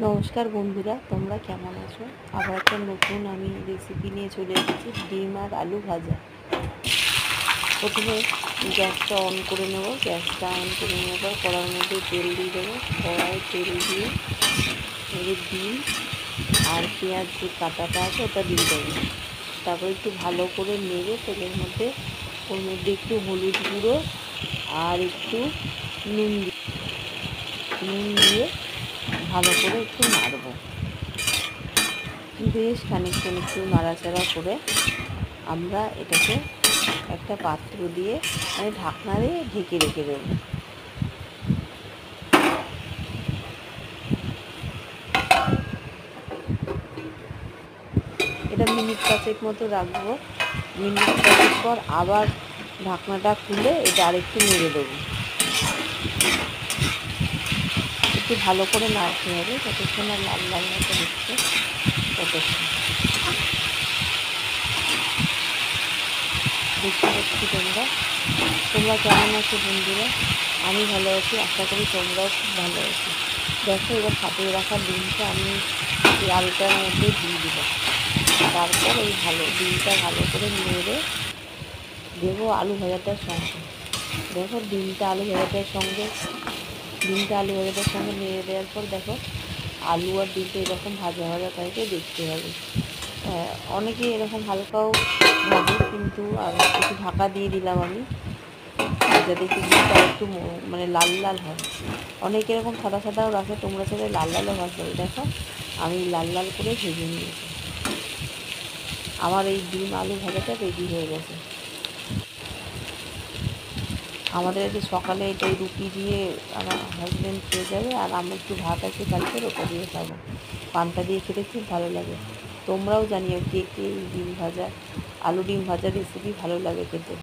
নমস্কার বন্ধুরা, তোমরা কেমন আছো? আবার একটা নতুন আমি রেসিপি নিয়ে চলে এসেছি, ডিম আর আলু ভাজা। প্রথমে গ্যাসটা অন করে নেব। গ্যাসটা অন করে নেওয়ার পর কড়ার মধ্যে তেল দিয়ে দেবো। কড়াই তেল দিয়ে ডিম আর পেঁয়াজ যে কাটাটা আছে ওটা দিয়ে দেবো। তারপর একটু ভালো করে নেড়ে তেলের মধ্যে ওর মধ্যে একটু হলুদ গুঁড়ো আর একটু নুন দিয়ে ভালো করে একটু নাড়বো। বেশ খানিকক্ষণ একটু নাড়াচাড়া করে আমরা এটাকে একটা পাত্র দিয়ে ঢাকনা দিয়ে ঢেকে রেখে দেব। এটা মিনিট 5 মতো রাখবো। মিনিট 5 পর আবার ঢাকনাটা খুলে এটা আরেকটু নেড়ে দেবো। একটু ভালো করে নাড়তে হবে, যতক্ষণ আর লাল লাল মতো হচ্ছে ততক্ষণ। দেখতে পাচ্ছি তোমরা কেমন আছো বন্ধুরা? আমি ভালো আছি, আশা করি তোমরাও খুব ভালো আছো। দেখো, এবার ফাটিয়ে রাখা ডিমটা আমি এই আলুটার মধ্যে দিয়ে দিলাম। তারপর এই ডিমটা ভালো করে নেড়ে দেবো আলু ভাজাটার সঙ্গে। দেখো, ডিমটা আলু ভাজাটার সঙ্গে নেড়ে দেওয়ার পর দেখো আলু আর ডিমটা এরকম ভাজা ভাজা টাইপের দেখতে হবে। অনেকে এরকম হালকাও ভাজে, কিন্তু আর একটু ঢাকা দিয়ে দিলাম আমি, যাতে একটু ডিমটা একটু লাল লাল হয়। অনেকে এরকম সাদা সাদাও রাখে, তোমরা চাইলে লাল লালও ভাজতে। দেখো, আমি লাল লাল করে ভেজে নিয়েছি। আমার এই ডিম আলু ভাজাটা রেডি হয়ে গেছে। আমাদের একটু সকালে এটাই রুটি দিয়ে আমার হাজব্যান্ড খেয়ে যাবে, আর আমি একটু ভাত আছে কালকে, ওটা দিয়ে খাবো। পান্তা দিয়ে খেতে খুব ভালো লাগে। তোমরাও জানিও কে কে এই আলু ডিম ভাজা রেসিপি ভালো লাগে খেতে।